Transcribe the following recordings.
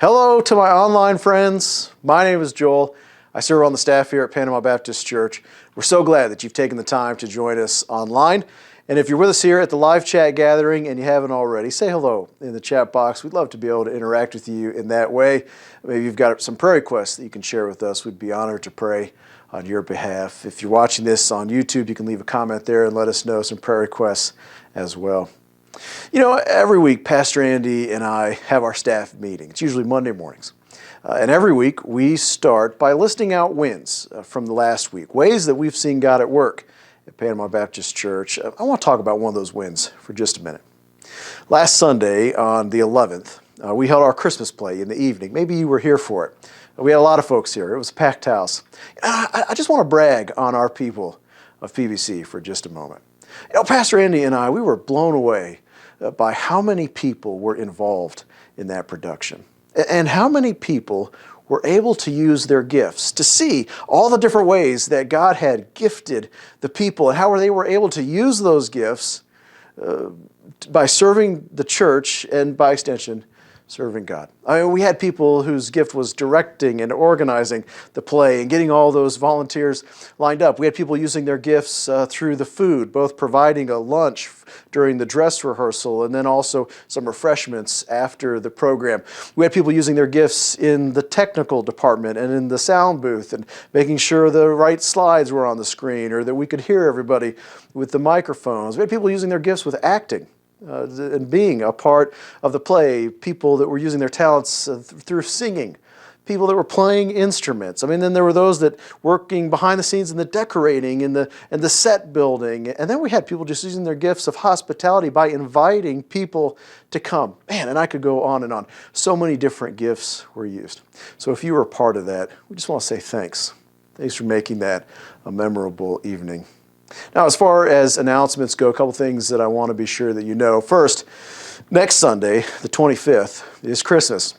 Hello to my online friends. My name is Joel. I serve on the staff here at Panama Baptist Church. We're so glad that you've taken the time to join us online. And if you're with us here at the live chat gathering and you haven't already, say hello in the chat box. We'd love to be able to interact with you in that way. Maybe you've got some prayer requests that you can share with us. We'd be honored to pray on your behalf. If you're watching this on YouTube, you can leave a comment there and let us know some prayer requests as well. You know, every week, Pastor Andy and I have our staff meeting. It's usually Monday mornings. And every week, we start by listing out wins from the last week, ways that we've seen God at work at Panama Baptist Church. I want to talk about one of those wins for just a minute. Last Sunday, on the 11th, we held our Christmas play in the evening. Maybe you were here for it. We had a lot of folks here. It was a packed house. I just want to brag on our people of PBC for just a moment. You know, Pastor Andy and I, we were blown away by how many people were involved in that production and how many people were able to use their gifts to see all the different ways that God had gifted the people and how they were able to use those gifts by serving the church and by extension serving God. I mean, we had people whose gift was directing and organizing the play and getting all those volunteers lined up. We had people using their gifts through the food, both providing a lunch during the dress rehearsal and then also some refreshments after the program. We had people using their gifts in the technical department and in the sound booth and making sure the right slides were on the screen or that we could hear everybody with the microphones. We had people using their gifts with acting. And being a part of the play, people that were using their talents through singing, people that were playing instruments. I mean, then there were those that working behind the scenes in the decorating and the set building. And then we had people just using their gifts of hospitality by inviting people to come. Man, and I could go on and on. So many different gifts were used. So if you were a part of that, we just want to say thanks. Thanks for making that a memorable evening. Now, as far as announcements go, a couple things that I want to be sure that you know. First, next Sunday, the 25th, is Christmas.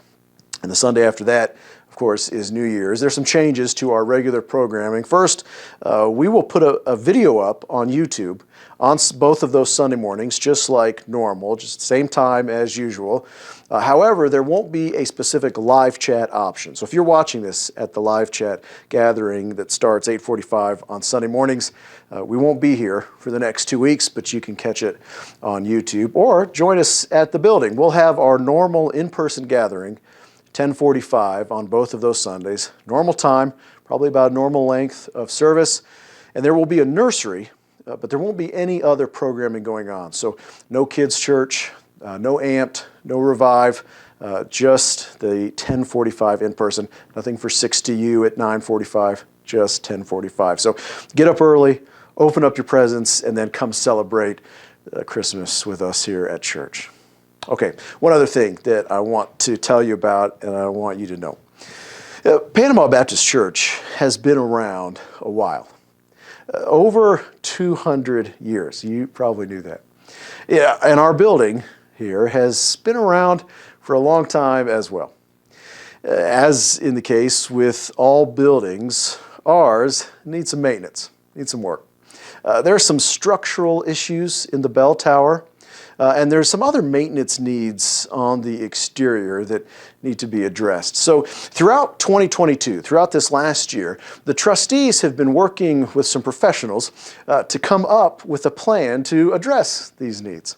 And the Sunday after that, of course, is New Year's. There's some changes to our regular programming. First, we will put a video up on YouTube on both of those Sunday mornings, just like normal, just the same time as usual. However, there won't be a specific live chat option. So if you're watching this at the live chat gathering that starts 8:45 on Sunday mornings, we won't be here for the next 2 weeks, but you can catch it on YouTube or join us at the building. We'll have our normal in-person gathering, 10:45 on both of those Sundays. Normal time, probably about normal length of service. And there will be a nursery, but there won't be any other programming going on. So no kids' church, no AMPed, no Revive, just the 10:45 in person. Nothing for 6 to you at 9:45, just 10:45. So get up early, open up your presents, and then come celebrate Christmas with us here at church. Okay, one other thing that I want to tell you about and I want you to know. Panama Baptist Church has been around a while. Over 200 years. You probably knew that. Yeah, and our building here has been around for a long time as well. As in the case with all buildings, ours needs some maintenance, needs some work. There are some structural issues in the bell tower, and there's some other maintenance needs on the exterior that need to be addressed. So throughout 2022, throughout this last year, the trustees have been working with some professionals to come up with a plan to address these needs.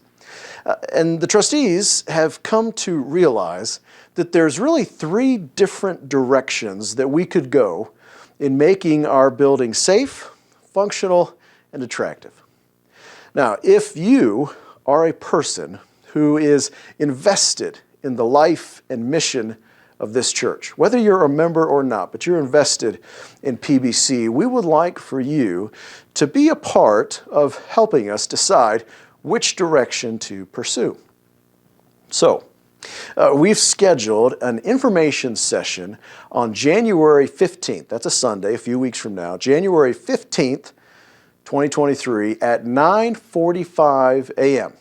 And the trustees have come to realize that there's really 3 different directions that we could go in making our building safe, functional, and attractive. Now, if you are a person who is invested in the life and mission of this church, whether you're a member or not, but you're invested in PBC, we would like for you to be a part of helping us decide which direction to pursue. So, we've scheduled an information session on January 15th. That's a Sunday, a few weeks from now. January 15th, 2023 at 9:45 a.m.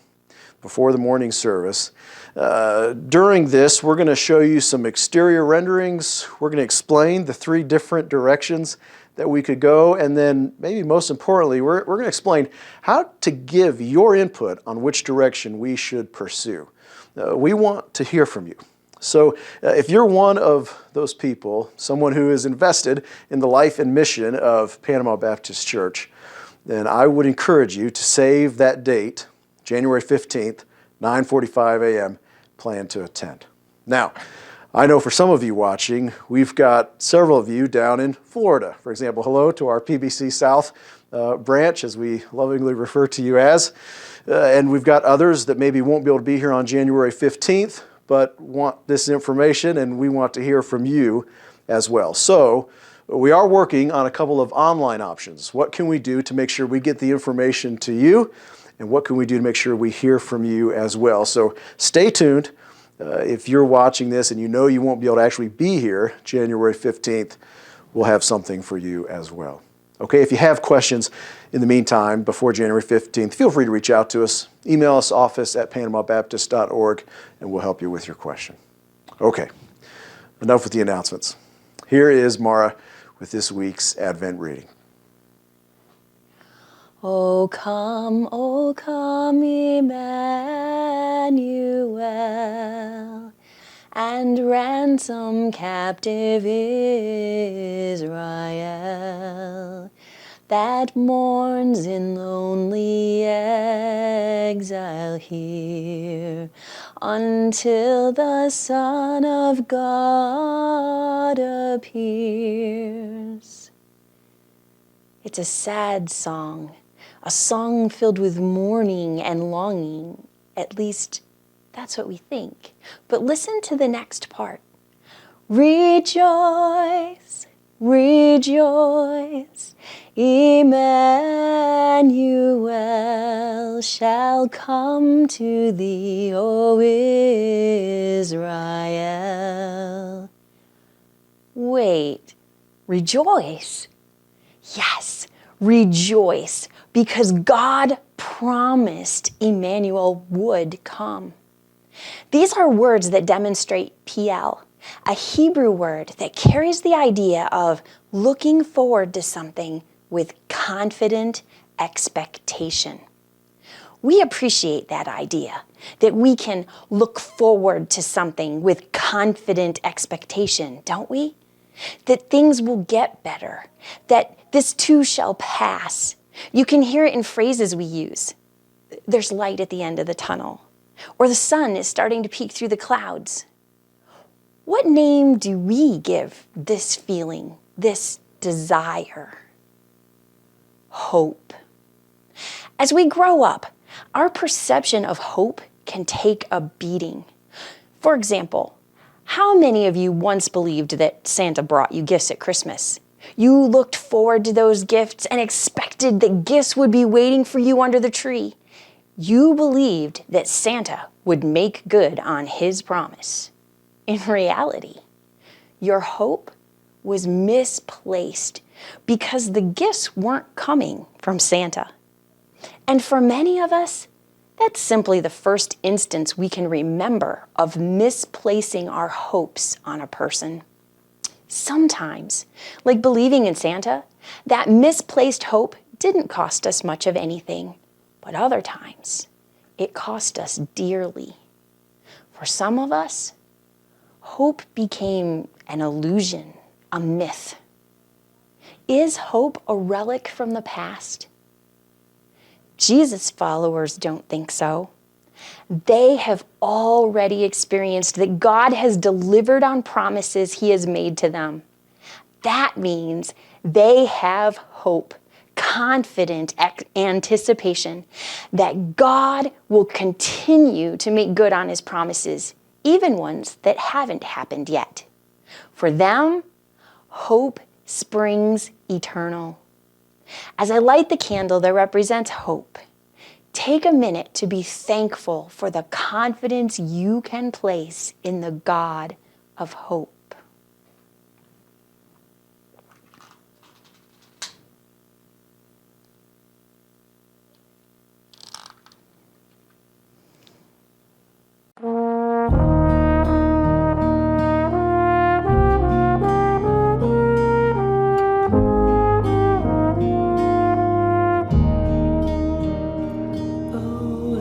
before the morning service. During this, we're going to show you some exterior renderings. We're going to explain the 3 different directions that we could go, and then maybe most importantly, we're going to explain how to give your input on which direction we should pursue. We want to hear from you. So if you're one of those people, someone who is invested in the life and mission of Panama Baptist Church, then I would encourage you to save that date, January 15th, 9:45 a.m., plan to attend. Now, I know for some of you watching, we've got several of you down in Florida. For example, hello to our PBC South branch, as we lovingly refer to you as. And we've got others that maybe won't be able to be here on January 15th, but want this information, and we want to hear from you as well. So we are working on a couple of online options. What can we do to make sure we get the information to you, and what can we do to make sure we hear from you as well? So stay tuned. If you're watching this and you know you won't be able to actually be here January 15th, we'll have something for you as well. Okay, if you have questions in the meantime, before January 15th, feel free to reach out to us. Email us, office@panamabaptist.org, and we'll help you with your question. Okay, enough with the announcements. Here is Mara with this week's Advent reading. O come, Emmanuel, and ransom captive Israel, that mourns in lonely exile here, until the Son of God appears. It's a sad song, a song filled with mourning and longing. At least, that's what we think. But listen to the next part. Rejoice, rejoice, Emmanuel shall come to thee, O Israel. Wait, rejoice? Yes, rejoice, because God promised Emmanuel would come. These are words that demonstrate PL, a Hebrew word that carries the idea of looking forward to something with confident expectation. We appreciate that idea, that we can look forward to something with confident expectation, don't we? That things will get better, that this too shall pass. You can hear it in phrases we use. There's light at the end of the tunnel, or the sun is starting to peek through the clouds. What name do we give this feeling, this desire? Hope. As we grow up, our perception of hope can take a beating. For example, how many of you once believed that Santa brought you gifts at Christmas? You looked forward to those gifts and expected that gifts would be waiting for you under the tree. You believed that Santa would make good on his promise. In reality, your hope was misplaced because the gifts weren't coming from Santa. And for many of us, that's simply the first instance we can remember of misplacing our hopes on a person. Sometimes, like believing in Santa, that misplaced hope didn't cost us much of anything, but other times, it cost us dearly. For some of us, hope became an illusion, a myth. Is hope a relic from the past? Jesus' followers don't think so. They have already experienced that God has delivered on promises he has made to them. That means they have hope, confident anticipation that God will continue to make good on his promises, even ones that haven't happened yet. For them, hope springs eternal. As I light the candle that represents hope, take a minute to be thankful for the confidence you can place in the God of hope.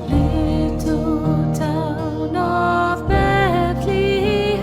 Little town of Bethlehem.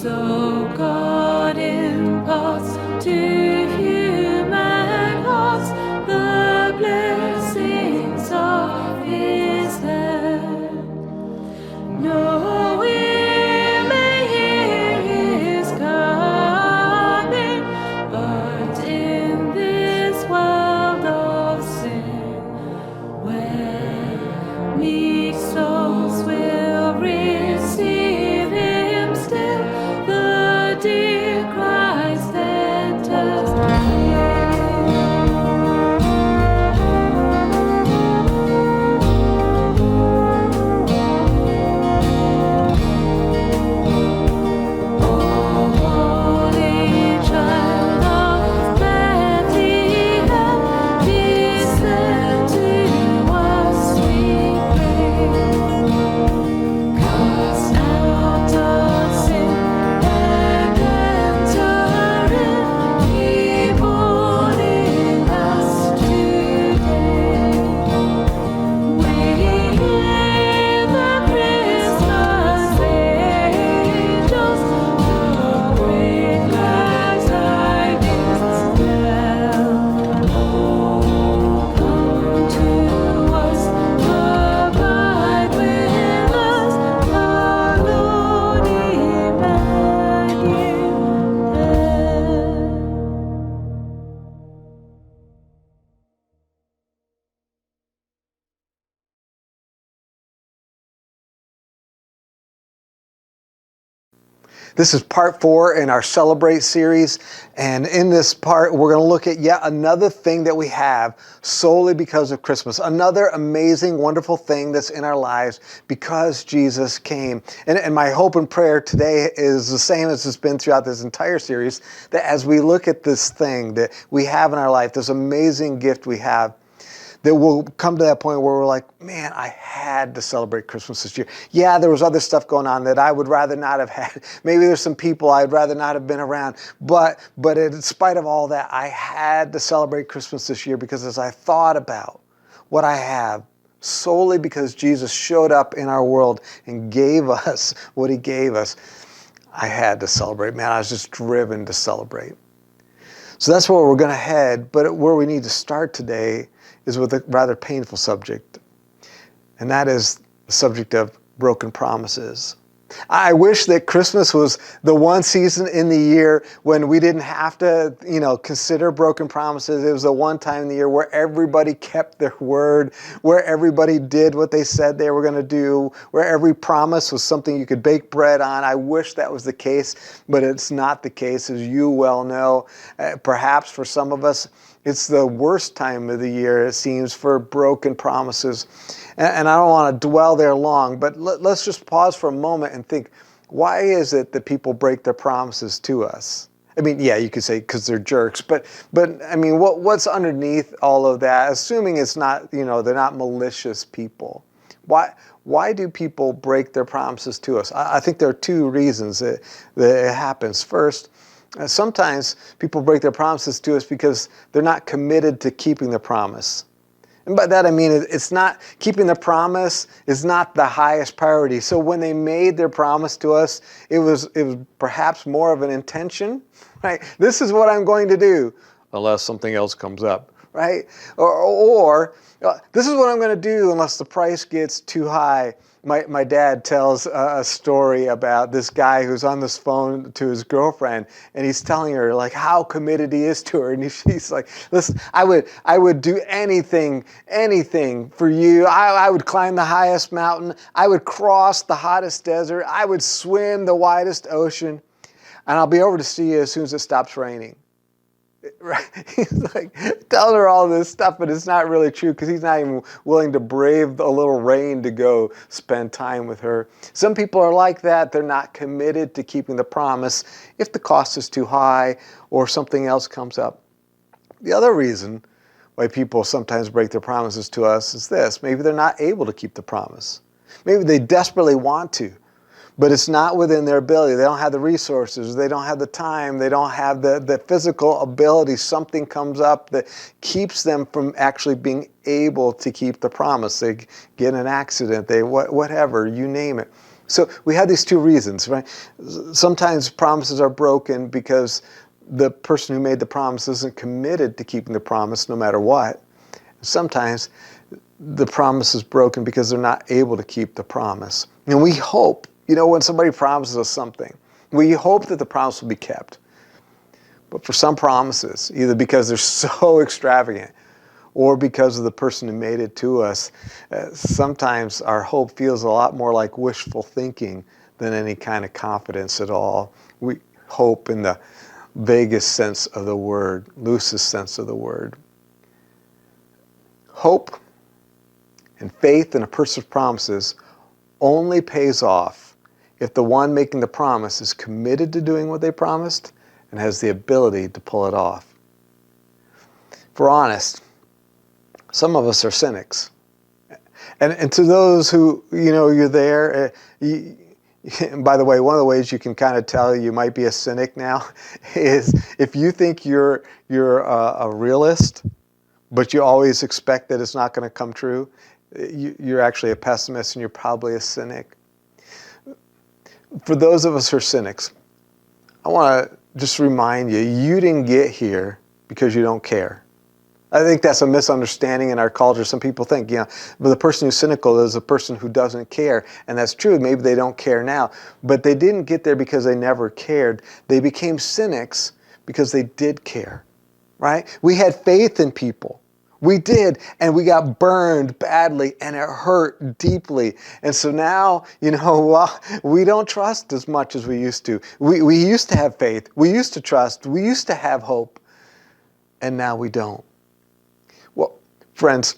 So God imparts to human hearts the blessings of His hand. No ear may hear His coming, but in this world of sin, where meek souls will receive Him still, the dear Christ enters Holy Child of Bethlehem, descend to us, we pray. Cast out of sin and enter in, be born in us today. We hear the Christmas angels, the great glad tidings tell. Oh, come to us, abide with us, our Lord Emmanuel. This is part 4 in our Celebrate series, and in this part we're going to look at yet another thing that we have solely because of Christmas. Another amazing, wonderful thing that's in our lives because Jesus came. And my hope and prayer today is the same as it's been throughout this entire series, that as we look at this thing that we have in our life, this amazing gift we have, that we'll come to that point where we're like, man, I had to celebrate Christmas this year. Yeah, there was other stuff going on that I would rather not have had. Maybe there's some people I'd rather not have been around. But in spite of all that, I had to celebrate Christmas this year because as I thought about what I have, solely because Jesus showed up in our world and gave us what He gave us, I had to celebrate. Man, I was just driven to celebrate. So that's where we're going to head. But where we need to start today is with a rather painful subject, and that is the subject of broken promises. I wish that Christmas was the one season in the year when we didn't have to, consider broken promises. It was the one time in the year where everybody kept their word, where everybody did what they said they were going to do, where every promise was something you could bake bread on. I wish that was the case, but it's not the case, as you well know. Perhaps for some of us, it's the worst time of the year, it seems, for broken promises. And I don't want to dwell there long, but let's just pause for a moment and think, why is it that people break their promises to us? I mean, yeah, you could say because they're jerks, but I mean, what's underneath all of that? Assuming it's not, they're not malicious people. Why do people break their promises to us? I think there are two reasons that it happens. First, sometimes people break their promises to us because they're not committed to keeping the promise. And by that I mean it's not, keeping the promise is not the highest priority. So when they made their promise to us, it was perhaps more of an intention, right? This is what I'm going to do, unless something else comes up, right? Or this is what I'm going to do unless the price gets too high. My dad tells a story about this guy who's on this phone to his girlfriend, and he's telling her like how committed he is to her, and she's like, "Listen, I would do anything for you. I would climb the highest mountain. I would cross the hottest desert. I would swim the widest ocean, and I'll be over to see you as soon as it stops raining." Right? He's like telling her all this stuff, but it's not really true because he's not even willing to brave a little rain to go spend time with her. Some people are like that. They're not committed to keeping the promise if the cost is too high or something else comes up. The other reason why people sometimes break their promises to us is this. Maybe they're not able to keep the promise. Maybe they desperately want to, but it's not within their ability. They don't have the resources. They don't have the time. They don't have the physical ability. Something comes up that keeps them from actually being able to keep the promise. They get in an accident. Whatever, you name it. So we have these two reasons, right? Sometimes promises are broken because the person who made the promise isn't committed to keeping the promise no matter what. Sometimes the promise is broken because they're not able to keep the promise. And we hope, when somebody promises us something, we hope that the promise will be kept. But for some promises, either because they're so extravagant or because of the person who made it to us, sometimes our hope feels a lot more like wishful thinking than any kind of confidence at all. We hope in the vaguest sense of the word, loosest sense of the word. Hope and faith in a person's promises only pays off if the one making the promise is committed to doing what they promised and has the ability to pull it off. If we're honest, some of us are cynics. And to those who, you're there, and by the way, one of the ways you can kind of tell you might be a cynic now is if you think you're a realist, but you always expect that it's not going to come true, you're actually a pessimist and you're probably a cynic. For those of us who are cynics, I want to just remind you, you didn't get here because you don't care. I think that's a misunderstanding in our culture. Some people think, but the person who's cynical is a person who doesn't care. And that's true. Maybe they don't care now. But they didn't get there because they never cared. They became cynics because they did care, right? We had faith in people. We did, and we got burned badly, and it hurt deeply. And so now, we don't trust as much as we used to. We used to have faith. We used to trust. We used to have hope. And now we don't. Well, friends,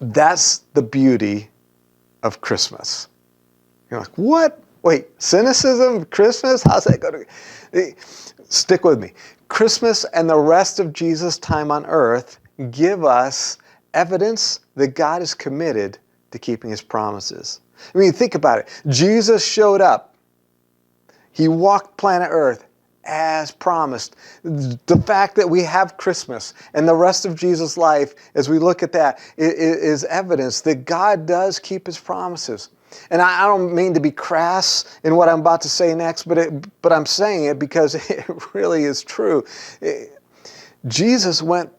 that's the beauty of Christmas. You're like, what? Wait, cynicism, Christmas? How's that going to... Stick with me. Christmas and the rest of Jesus' time on earth give us evidence that God is committed to keeping his promises. I mean, think about it. Jesus showed up. He walked planet Earth as promised. The fact that we have Christmas and the rest of Jesus' life, as we look at that, is evidence that God does keep his promises. And I don't mean to be crass in what I'm about to say next, but I'm saying it because it really is true. Jesus went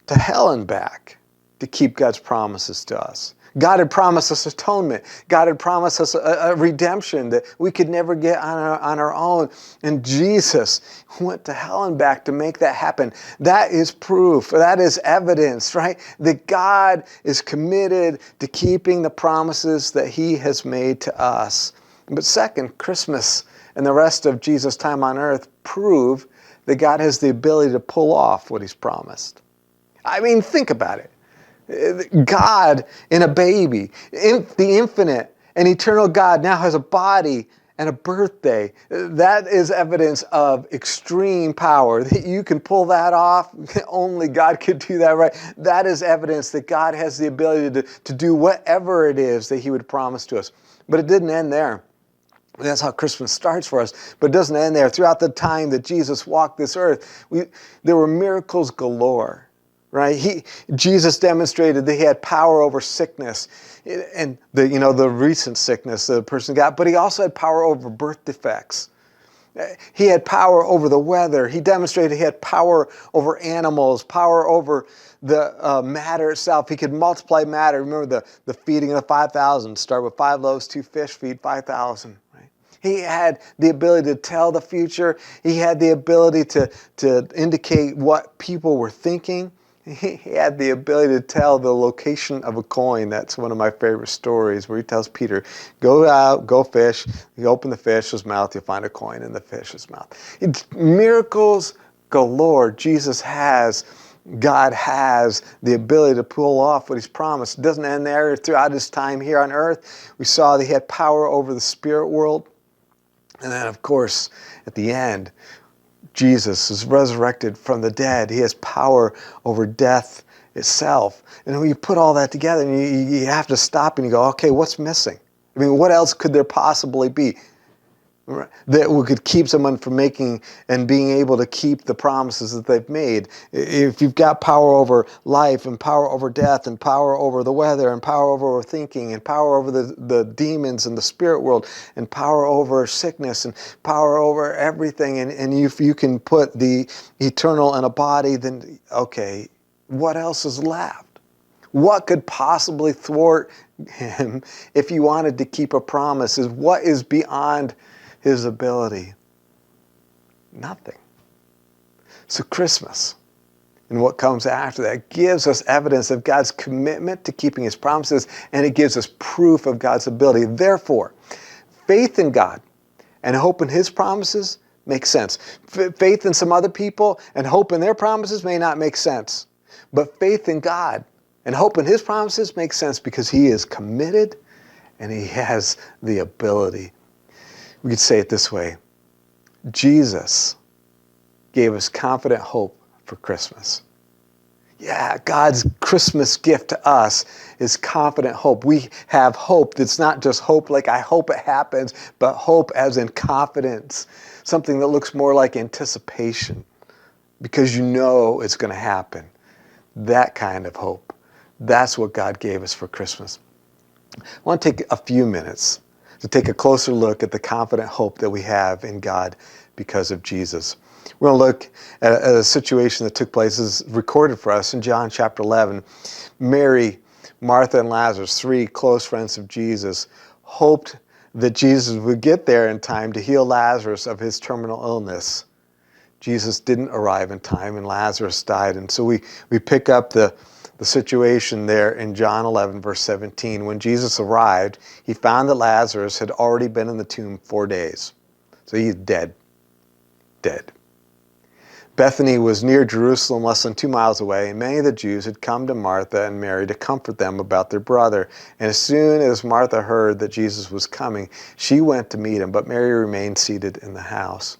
to hell and back to keep God's promises to us. God had promised us atonement. God had promised us a redemption that we could never get on our own. And Jesus went to hell and back to make that happen. That is proof. That is evidence, right? That God is committed to keeping the promises that he has made to us. But second, Christmas and the rest of Jesus' time on earth prove that God has the ability to pull off what he's promised. I mean, think about it. God in a baby, the infinite and eternal God now has a body and a birthday. That is evidence of extreme power. That you can pull that off. Only God could do that, right? That is evidence that God has the ability to do whatever it is that he would promise to us. But it didn't end there. That's how Christmas starts for us. But it doesn't end there. Throughout the time that Jesus walked this earth, there were miracles galore. Right? Jesus demonstrated that he had power over sickness and the recent sickness that the person got, but he also had power over birth defects. He had power over the weather. He demonstrated he had power over animals, power over the matter itself. He could multiply matter. Remember the feeding of the 5,000. Start with 5 loaves, 2 fish, feed 5,000. Right? He had the ability to tell the future. He had the ability to indicate what people were thinking. He had the ability to tell the location of a coin. That's one of my favorite stories where he tells Peter, go out, go fish. You open the fish's mouth, you'll find a coin in the fish's mouth. It's miracles galore. God has the ability to pull off what he's promised. It doesn't end there. Throughout his time here on earth, we saw that he had power over the spirit world. And then, of course, at the end, Jesus is resurrected from the dead. He has power over death itself. And when you put all that together, you have to stop and you go, okay, what's missing? I mean, what else could there possibly be? that could keep someone from making and being able to keep the promises that they've made. If you've got power over life and power over death and power over the weather and power over thinking and power over the demons and the spirit world and power over sickness and power over everything, and if you can put the eternal in a body, then okay, what else is left? What could possibly thwart him if he wanted to keep a promise? What is beyond his ability? Nothing. So Christmas and what comes after that gives us evidence of God's commitment to keeping his promises, and it gives us proof of God's ability. Therefore, faith in God and hope in his promises makes sense. Faith in some other people and hope in their promises may not make sense. But faith in God and hope in his promises makes sense because he is committed and he has the ability. We could say it this way: Jesus gave us confident hope for Christmas. Yeah, God's Christmas gift to us is confident hope. We have hope that's not just hope like I hope it happens, but hope as in confidence, something that looks more like anticipation because you know it's going to happen. That kind of hope. That's what God gave us for Christmas. I want to take a few minutes to take a closer look at the confident hope that we have in God because of Jesus. We're going to look at a situation that took place, is recorded for us in John chapter 11. Mary, Martha, and Lazarus, three close friends of Jesus, hoped that Jesus would get there in time to heal Lazarus of his terminal illness. Jesus didn't arrive in time, and Lazarus died. And so we pick up the situation there in John 11, verse 17. When Jesus arrived, he found that Lazarus had already been in the tomb 4 days. So he's dead. Dead. Bethany was near Jerusalem, less than 2 miles away, and many of the Jews had come to Martha and Mary to comfort them about their brother. And as soon as Martha heard that Jesus was coming, she went to meet him, but Mary remained seated in the house.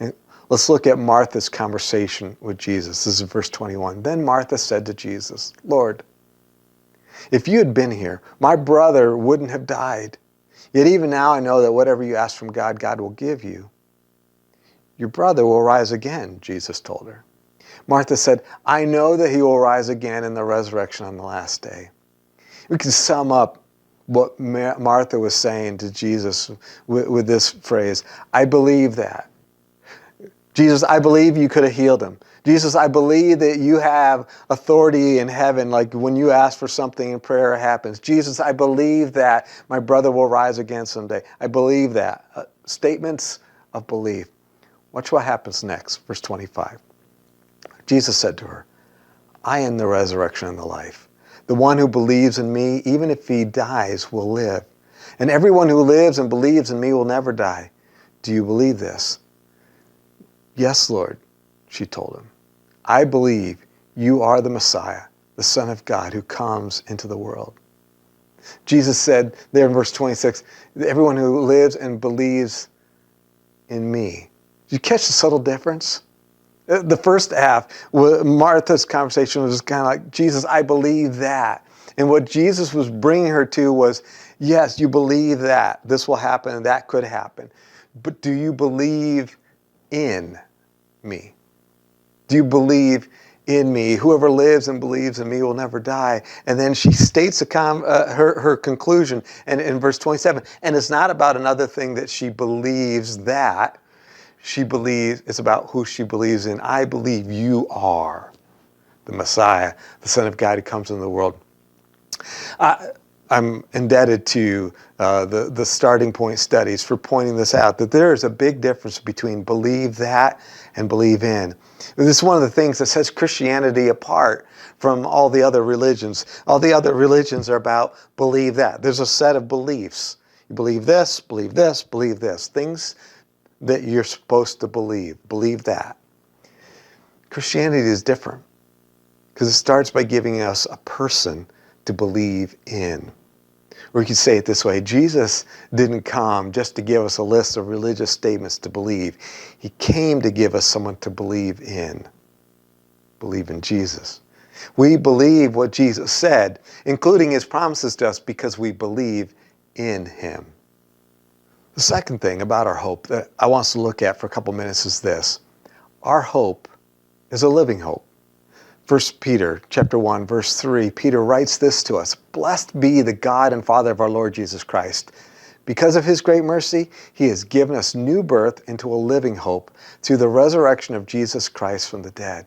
And let's look at Martha's conversation with Jesus. This is verse 21. Then Martha said to Jesus, "Lord, if you had been here, my brother wouldn't have died. Yet even now I know that whatever you ask from God, God will give you." "Your brother will rise again," Jesus told her. Martha said, "I know that he will rise again in the resurrection on the last day." We can sum up what Martha was saying to Jesus with this phrase: "I believe that. Jesus, I believe you could have healed him. Jesus, I believe that you have authority in heaven, like when you ask for something in prayer, it happens. Jesus, I believe that my brother will rise again someday. I believe that." Statements of belief. Watch what happens next, verse 25. Jesus said to her, "I am the resurrection and the life. The one who believes in me, even if he dies, will live. And everyone who lives and believes in me will never die. Do you believe this?" "Yes, Lord," she told him. "I believe you are the Messiah, the Son of God, who comes into the world." Jesus said there in verse 26, "Everyone who lives and believes in me." Did you catch the subtle difference? The first half, Martha's conversation was kind of like, "Jesus, I believe that." And what Jesus was bringing her to was, yes, you believe that this will happen and that could happen. But do you believe in me? Do you believe in me? Whoever lives and believes in me will never die. And then she states her conclusion and in verse 27. And it's not about another thing that she believes that. She believes, it's about who she believes in. I believe you are the Messiah, the Son of God who comes into the world. I'm indebted to the Starting Point studies for pointing this out, that there is a big difference between believe that and believe in. This is one of the things that sets Christianity apart from all the other religions. All the other religions are about believe that. There's a set of beliefs. You believe this, believe this, believe this. Things that you're supposed to believe. Believe that. Christianity is different because it starts by giving us a person to believe in. Or you could say it this way: Jesus didn't come just to give us a list of religious statements to believe. He came to give us someone to believe in. Believe in Jesus. We believe what Jesus said, including his promises to us, because we believe in him. The second thing about our hope that I want us to look at for a couple minutes is this. Our hope is a living hope. 1 Peter chapter 1, verse 3, Peter writes this to us. Blessed be the God and Father of our Lord Jesus Christ. Because of his great mercy, he has given us new birth into a living hope through the resurrection of Jesus Christ from the dead.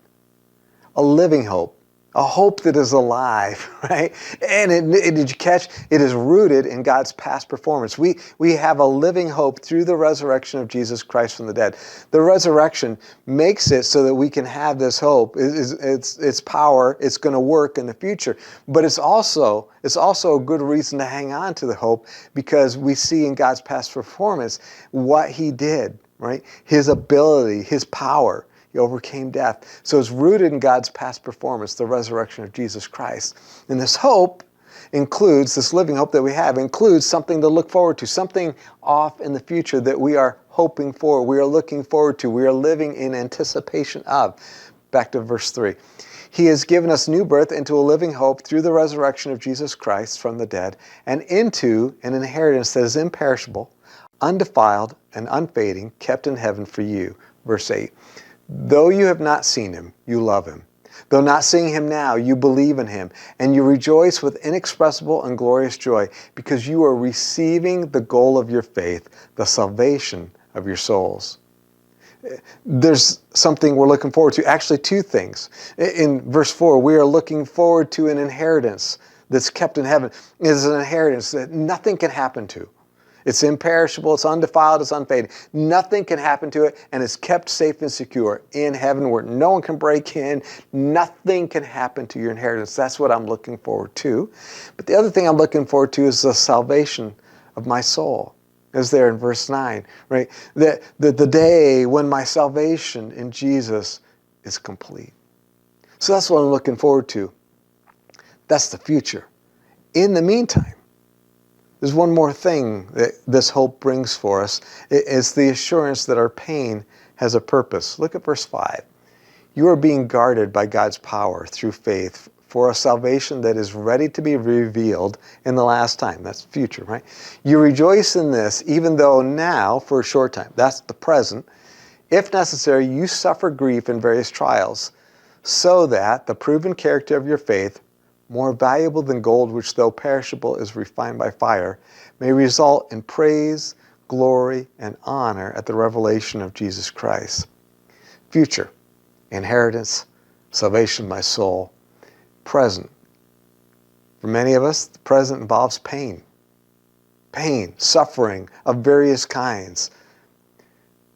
A living hope. A hope that is alive, right? And did you catch? It is rooted in God's past performance. We have a living hope through the resurrection of Jesus Christ from the dead. The resurrection makes it so that we can have this hope. It's power. It's going to work in the future. But it's also a good reason to hang on to the hope because we see in God's past performance what he did, right? His ability, his power. He overcame death. So it's rooted in God's past performance, the resurrection of Jesus Christ. And this hope includes, this living hope that we have, includes something to look forward to, something off in the future that we are hoping for, we are looking forward to, we are living in anticipation of. Back to verse 3. He has given us new birth into a living hope through the resurrection of Jesus Christ from the dead and into an inheritance that is imperishable, undefiled, and unfading, kept in heaven for you. Verse 8. Though you have not seen him, you love him. Though not seeing him now, you believe in him, and you rejoice with inexpressible and glorious joy because you are receiving the goal of your faith, the salvation of your souls. There's something we're looking forward to. Actually, two things. In verse 4, we are looking forward to an inheritance that's kept in heaven. It is an inheritance that nothing can happen to. It's imperishable, it's undefiled, it's unfading. Nothing can happen to it, and it's kept safe and secure in heaven where no one can break in. Nothing can happen to your inheritance. That's what I'm looking forward to. But the other thing I'm looking forward to is the salvation of my soul. As there in verse 9, right? The day when my salvation in Jesus is complete. So that's what I'm looking forward to. That's the future. In the meantime, there's one more thing that this hope brings for us. It's the assurance that our pain has a purpose. Look at verse 5. You are being guarded by God's power through faith for a salvation that is ready to be revealed in the last time. That's future, right? You rejoice in this even though now, for a short time, that's the present, if necessary, you suffer grief in various trials, so that the proven character of your faith, more valuable than gold which though perishable is refined by fire, may result in praise, glory, and honor at the revelation of Jesus Christ. Future, inheritance, salvation of my soul. Present. For many of us, the present involves pain. Pain, suffering of various kinds.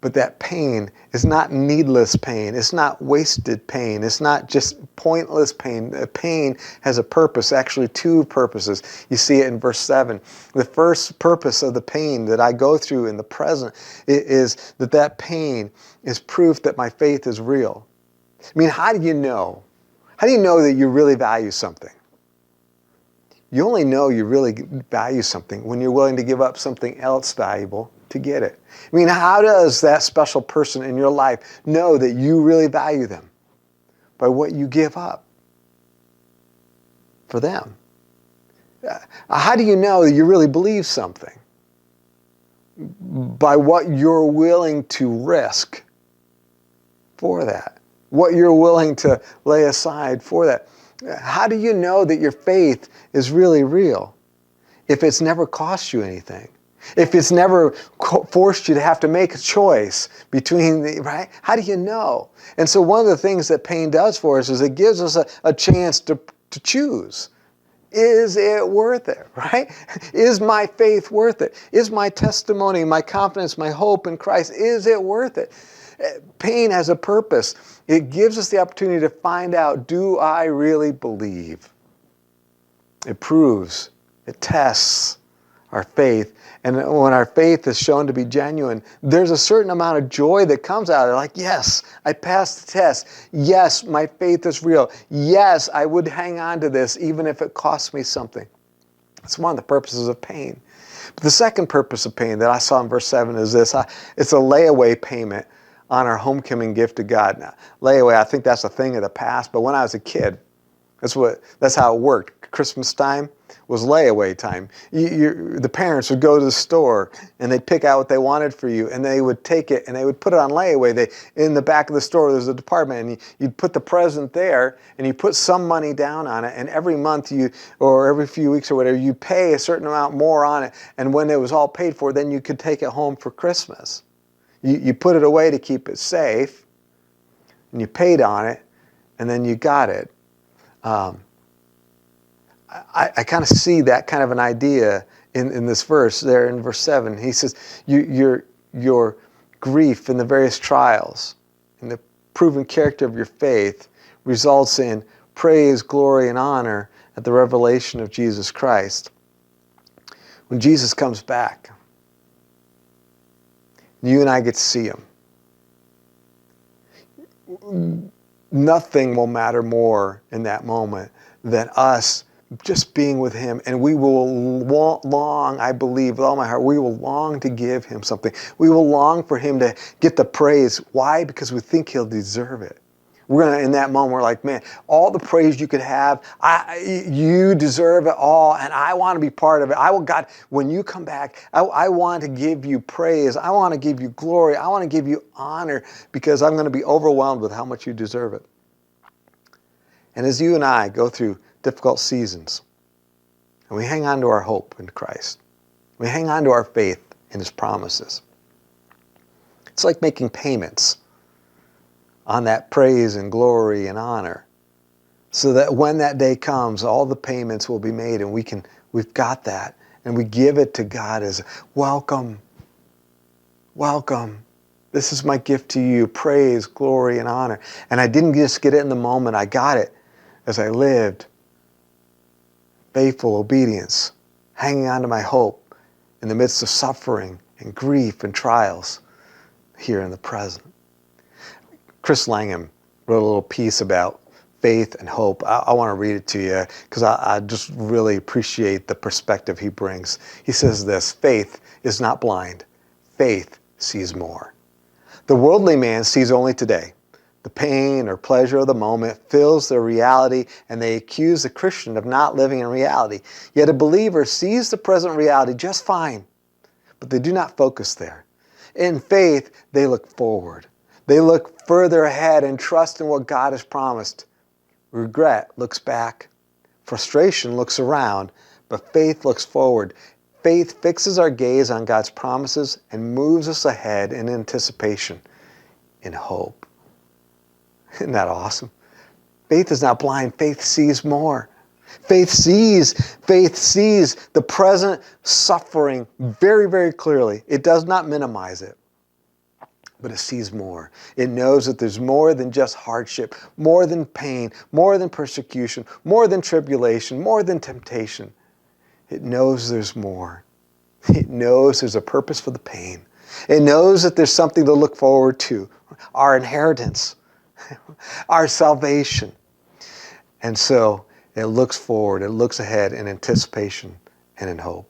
But that pain is not needless pain. It's not wasted pain. It's not just pointless pain. Pain has a purpose, actually two purposes. You see it in verse 7. The first purpose of the pain that I go through in the present is that pain is proof that my faith is real. I mean, how do you know? How do you know that you really value something? You only know you really value something when you're willing to give up something else valuable to get it. I mean, how does that special person in your life know that you really value them? By what you give up for them. How do you know that you really believe something? By what you're willing to risk for that. What you're willing to lay aside for that. How do you know that your faith is really real? If it's never cost you anything. If it's never forced you to have to make a choice between right? How do you know? And so one of the things that pain does for us is it gives us a chance to choose. Is it worth it, right? Is my faith worth it? Is my testimony, my confidence, my hope in Christ, is it worth it? Pain has a purpose. It gives us the opportunity to find out, do I really believe? It proves, it tests our faith. And when our faith is shown to be genuine, there's a certain amount of joy that comes out of it. Like, yes, I passed the test. Yes, my faith is real. Yes, I would hang on to this even if it costs me something. It's one of the purposes of pain. But the second purpose of pain that I saw in verse 7 is this. It's a layaway payment on our homecoming gift to God. Now, layaway, I think that's a thing of the past, but when I was a kid, That's how it worked. Christmas time was layaway time. The parents would go to the store and they'd pick out what they wanted for you, and they would take it and they would put it on layaway. In the back of the store, there's a department, and you'd put the present there, and you put some money down on it, and every month or every few weeks or whatever, you pay a certain amount more on it, and when it was all paid for, then you could take it home for Christmas. You put it away to keep it safe, and you paid on it, and then you got it. I kind of see that kind of an idea in this verse there in verse 7. He says, your grief in the various trials and the proven character of your faith results in praise, glory, and honor at the revelation of Jesus Christ. When Jesus comes back, you and I get to see him. Nothing will matter more in that moment than us just being with him, and we will long, I believe with all my heart, we will long to give him something. We will long for him to get the praise. Why? Because we think he'll deserve it. We're gonna, in that moment, we're like, man, all the praise you could have, you deserve it all, and I want to be part of it. God, when you come back, I want to give you praise. I want to give you glory. I want to give you honor, because I'm going to be overwhelmed with how much you deserve it. And as you and I go through difficult seasons, and we hang on to our hope in Christ, we hang on to our faith in his promises, it's like making payments on that praise and glory and honor, so that when that day comes, all the payments will be made, and we've got that, and we give it to God as welcome. This is my gift to you, praise, glory, and honor. And I didn't just get it in the moment, I got it as I lived faithful obedience, hanging on to my hope in the midst of suffering and grief and trials here in the present. Chris Langham wrote a little piece about faith and hope. I want to read it to you because I just really appreciate the perspective he brings. He says this: faith is not blind. Faith sees more. The worldly man sees only today. The pain or pleasure of the moment fills their reality, and they accuse the Christian of not living in reality. Yet a believer sees the present reality just fine, but they do not focus there. In faith, they look forward. They look further ahead and trust in what God has promised. Regret looks back. Frustration looks around, but faith looks forward. Faith fixes our gaze on God's promises and moves us ahead in anticipation, in hope. Isn't that awesome? Faith is not blind. Faith sees more. Faith sees the present suffering very, very clearly. It does not minimize it, but it sees more. It knows that there's more than just hardship, more than pain, more than persecution, more than tribulation, more than temptation. It knows there's more. It knows there's a purpose for the pain. It knows that there's something to look forward to, our inheritance, our salvation. And so it looks forward, it looks ahead in anticipation and in hope.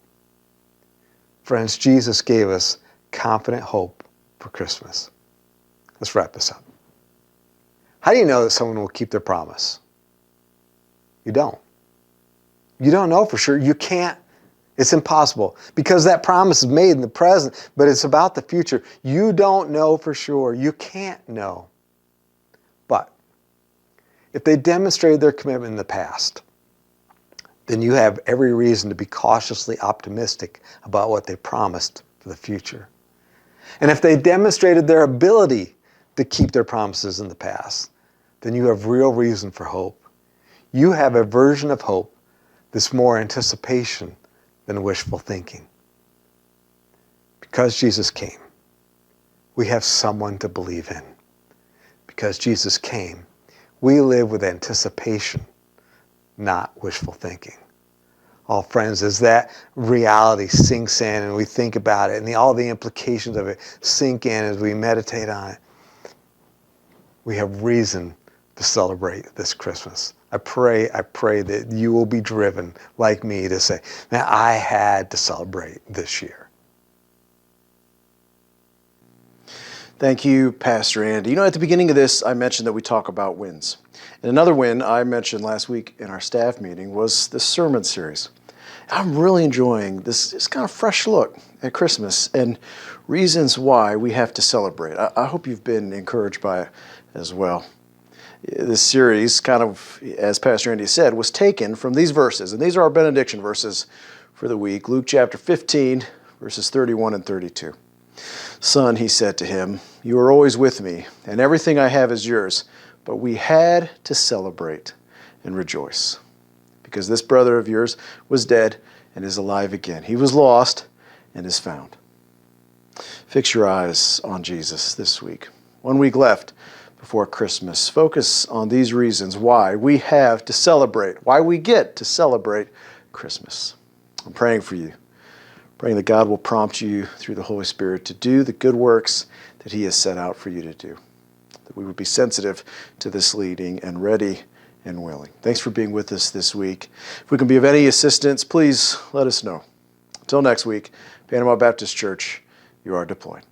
Friends, Jesus gave us confident hope for Christmas. Let's wrap this up. How do you know that someone will keep their promise? You don't. You don't know for sure. You can't. It's impossible, because that promise is made in the present, but it's about the future. You don't know for sure. You can't know. But if they demonstrated their commitment in the past, then you have every reason to be cautiously optimistic about what they promised for the future. And if they demonstrated their ability to keep their promises in the past, then you have real reason for hope. You have a version of hope that's more anticipation than wishful thinking. Because Jesus came, we have someone to believe in. Because Jesus came, we live with anticipation, not wishful thinking. All friends, as that reality sinks in and we think about it, and all the implications of it sink in as we meditate on it, we have reason to celebrate this Christmas. I pray that you will be driven, like me, to say, man, I had to celebrate this year. Thank you, Pastor Andy. You know, at the beginning of this, I mentioned that we talk about wins. And another win I mentioned last week in our staff meeting was this sermon series. I'm really enjoying this kind of fresh look at Christmas and reasons why we have to celebrate. I hope you've been encouraged by it as well. This series, kind of, as Pastor Andy said, was taken from these verses, and these are our benediction verses for the week. Luke chapter 15, verses 31 and 32. Son, he said to him, you are always with me, and everything I have is yours. But we had to celebrate and rejoice, because this brother of yours was dead and is alive again. He was lost and is found. Fix your eyes on Jesus this week. 1 week left before Christmas. Focus on these reasons why we have to celebrate, why we get to celebrate Christmas. I'm praying for you, praying that God will prompt you through the Holy Spirit to do the good works that He has set out for you to do, that we would be sensitive to this leading and ready and willing. Thanks for being with us this week. If we can be of any assistance, please let us know. Until next week, Panama Baptist Church, you are deployed.